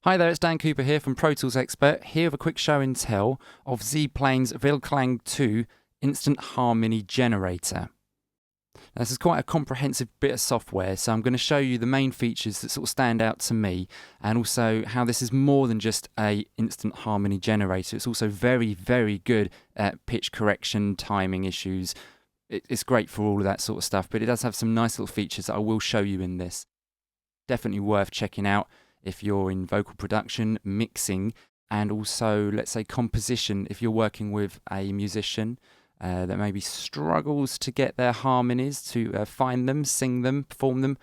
Hi there, it's Dan Cooper here from Pro Tools Expert, here with a quick show and tell of Zplane's Vieklang 2 Instant Harmony Generator. Now, this is quite a comprehensive bit of software, so I'm going to show you the main features that sort of stand out to me, and also how this is more than just a instant harmony generator. It's also very, very good at pitch correction, timing issues. It's great for all of that sort of stuff, but it does have some nice little features that I will show you in this. Definitely worth checking out if you're in vocal production, mixing, and also, let's say, composition. If you're working with a musician that maybe struggles to get their harmonies, to find them, sing them, perform them,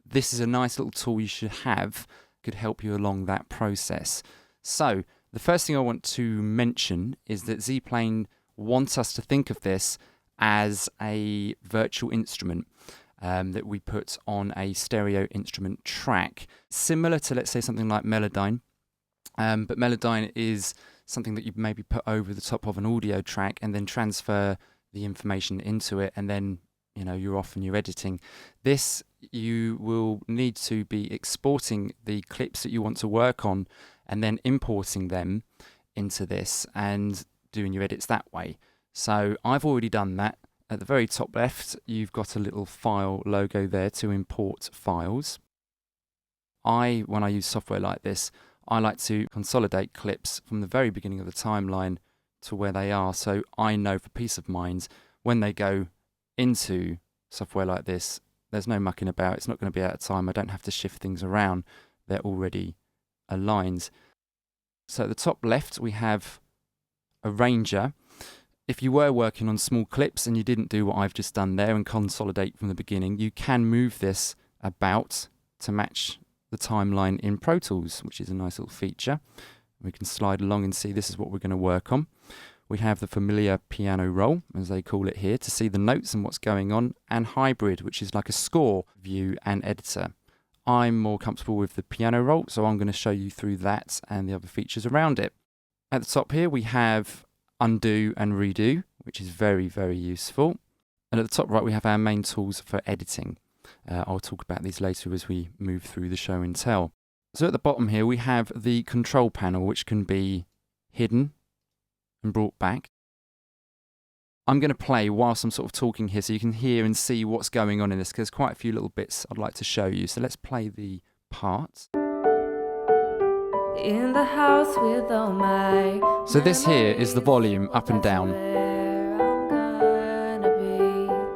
this is a nice little tool you should have. Could help you along that process. So, the first thing I want to mention is that Zplane wants us to think of this as a virtual instrument. That we put on a stereo instrument track, similar to, let's say, something like Melodyne, but Melodyne is something that you maybe put over the top of an audio track and then transfer the information into it, and then you're off and you're editing. This, you will need to be exporting the clips that you want to work on and then importing them into this and doing your edits that way. So I've already done that. At the very top left, you've got a little file logo there to import files. When I use software like this, I like to consolidate clips from the very beginning of the timeline to where they are, so I know for peace of mind when they go into software like this, there's no mucking about. It's not going to be out of time. I don't have to shift things around. They're already aligned. So at the top left, we have a Ranger. If you were working on small clips and you didn't do what I've just done there and consolidate from the beginning, you can move this about to match the timeline in Pro Tools, which is a nice little feature. We can slide along and see this is what we're going to work on. We have the familiar piano roll, as they call it here, to see the notes and what's going on, and hybrid, which is like a score view and editor. I'm more comfortable with the piano roll, so I'm going to show you through that and the other features around it. At the top here, we have undo and redo, which is very, very useful. And at the top right, we have our main tools for editing. I'll talk about these later as we move through the show and tell. So at the bottom here, we have the control panel, which can be hidden and brought back. I'm going to play whilst I'm sort of talking here so you can hear and see what's going on in this, because there's quite a few little bits I'd like to show you. So let's play the part. In the house with all my So this here is the volume up and down.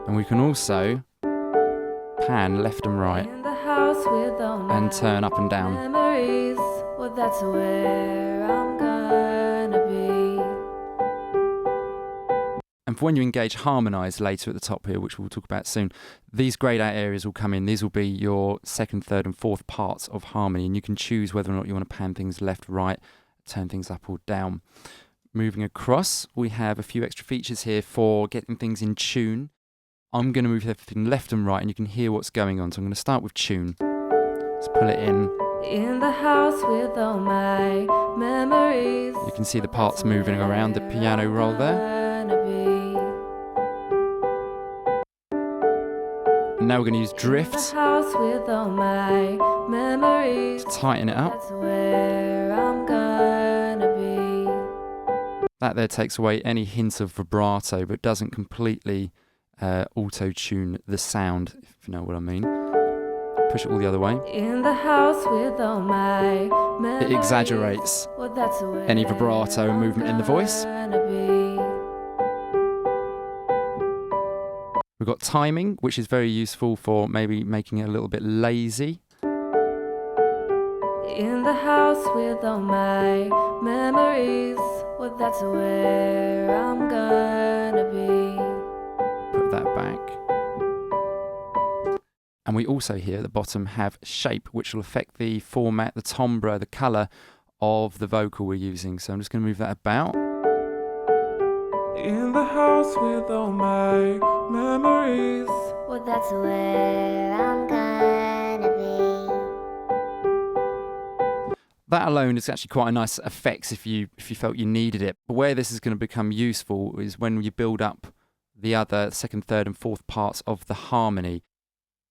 And we can also pan left and right and turn up and down. Memories, well, that's where I'm gonna be. And for when you engage harmonise later at the top here, which we'll talk about soon, these greyed out areas will come in. These will be your second, third and fourth parts of harmony, and you can choose whether or not you want to pan things left, right, turn things up or down. Moving across, we have a few extra features here for getting things in tune. I'm going to move everything left and right and you can hear what's going on. So I'm going to start with tune. Let's pull it in. In the house with all my memories. You can see the parts moving around the piano roll there. And now we're going to use drift to tighten it up. That there takes away any hint of vibrato, but doesn't completely auto-tune the sound, if you know what I mean. Push it all the other way. In the house with all my memories. It exaggerates any vibrato and movement in the voice. We've got timing, which is very useful for maybe making it a little bit lazy. In the house with all my memories, well, that's where I'm gonna be. Put that back. And we also here at the bottom have shape, which will affect the format, the timbre, the colour of the vocal we're using. So I'm just going to move that about. In the house with all my memories, well, that's where I'm gonna be. That alone is actually quite a nice effect if you felt you needed it. But where this is going to become useful is when you build up the other second, third and fourth parts of the harmony.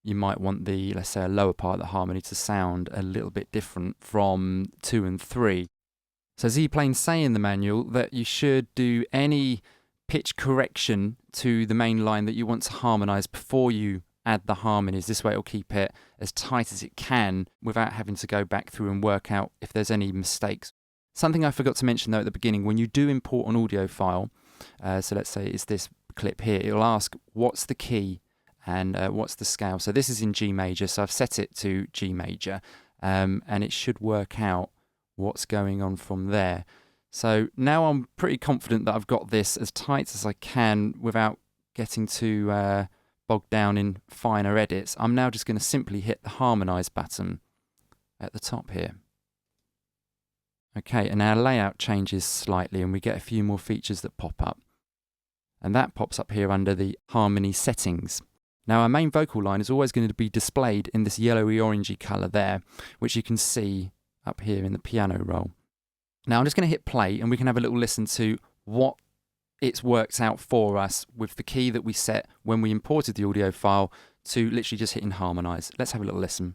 You might want the, let's say, a lower part of the harmony to sound a little bit different from 2 and 3. So Zplane say in the manual that you should do any pitch correction to the main line that you want to harmonise before you add the harmonies. This way it'll keep it as tight as it can without having to go back through and work out if there's any mistakes. Something I forgot to mention though at the beginning, when you do import an audio file, so let's say it's this clip here, it'll ask what's the key and what's the scale. So this is in G major, so I've set it to G major, and it should work out what's going on from there. So now I'm pretty confident that I've got this as tight as I can without getting too bogged down in finer edits. I'm now just going to simply hit the harmonise button at the top here. Okay, and our layout changes slightly and we get a few more features that pop up. And that pops up here under the harmony settings. Now our main vocal line is always going to be displayed in this yellowy orangey colour there, which you can see up here in the piano roll. Now I'm just going to hit play and we can have a little listen to what it's worked out for us with the key that we set when we imported the audio file to literally just hitting harmonise. Let's have a little listen.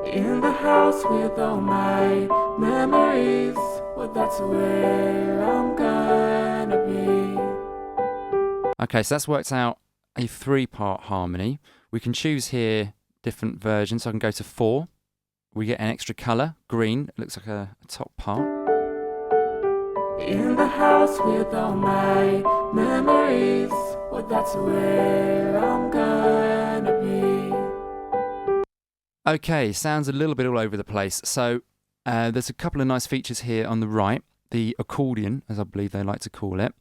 In the house with all my memories, well, that's where I'm gonna be. Okay, so that's worked out a 3-part harmony. We can choose here different versions. So I can go to 4. We get an extra colour, green. It looks like a top part. In the house with all my memories, well, that's where I'm gonna be. Okay, sounds a little bit all over the place. So there's a couple of nice features here on the right. The accordion, as I believe they like to call it.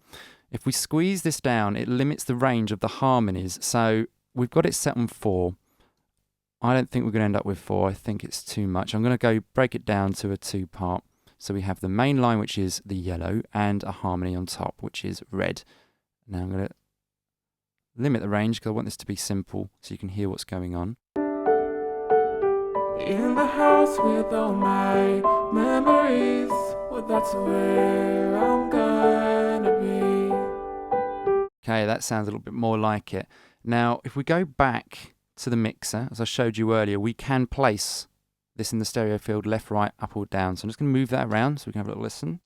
If we squeeze this down, it limits the range of the harmonies. So we've got it set on 4. I don't think we're going to end up with 4. I think it's too much. I'm going to go break it down to a 2-part. So we have the main line, which is the yellow, and a harmony on top, which is red. Now I'm going to limit the range because I want this to be simple so you can hear what's going on. In the house with all my memories, well, that's where I'm gonna be. Okay, that sounds a little bit more like it. Now, if we go back to the mixer, as I showed you earlier, we can place this in the stereo field left, right, up or down. So I'm just going to move that around so we can have a little listen.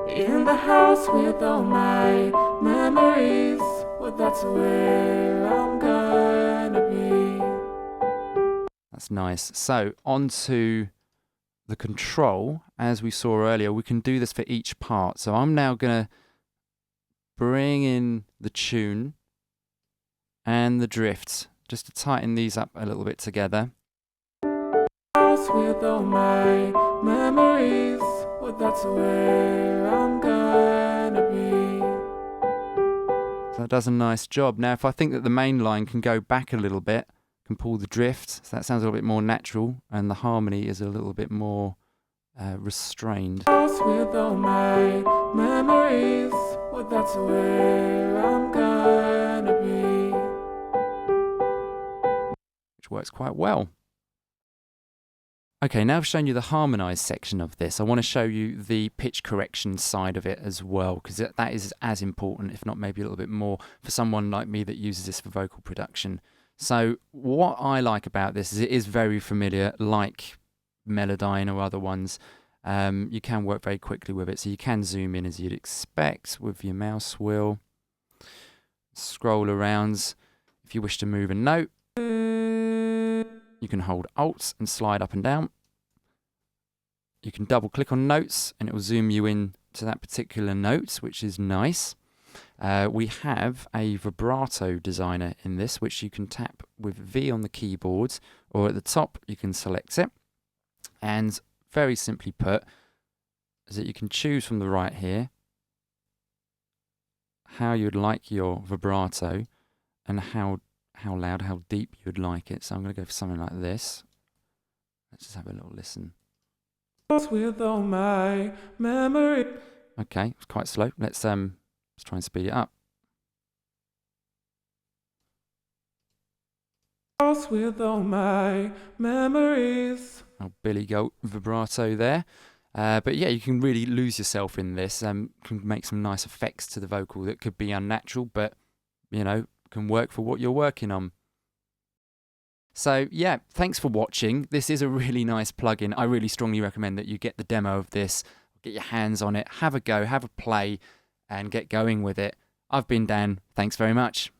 In the house with all my memories, well, that's where I'm gonna be. That's nice. So on to the control. As we saw earlier, we can do this for each part. So I'm now going to bring in the tune and the drift just to tighten these up a little bit together. House with all my memories, well, that's where I'm gonna be. So that does a nice job. Now, if I think that the main line can go back a little bit, can pull the drift, so that sounds a little bit more natural, and the harmony is a little bit more restrained. House with all my memories, well, that's where I'm gonna be. Which works quite well. Okay, now I've shown you the harmonise section of this. I want to show you the pitch correction side of it as well, because that is as important, if not maybe a little bit more, for someone like me that uses this for vocal production. So what I like about this is it is very familiar, like Melodyne or other ones. You can work very quickly with it, so you can zoom in as you'd expect with your mouse wheel. Scroll around. If you wish to move a note, you can hold Alt and slide up and down. You can double click on notes and it will zoom you in to that particular note, which is nice. We have a vibrato designer in this, which you can tap with V on the keyboard, or at the top you can select it. And very simply put, is that you can choose from the right here how you'd like your vibrato and how loud, how deep you'd like it. So I'm going to go for something like this. Let's just have a little listen. With all my memory. Okay, it's quite slow. Let's try and speed it up. With all my memories. Oh, Billy Goat vibrato there. But yeah, you can really lose yourself in this. Can make some nice effects to the vocal that could be unnatural, but can work for what you're working on. So yeah, thanks for watching. This is a really nice plugin. I really strongly recommend that you get the demo of this, get your hands on it, have a go, have a play, and get going with it. I've been Dan. Thanks very much.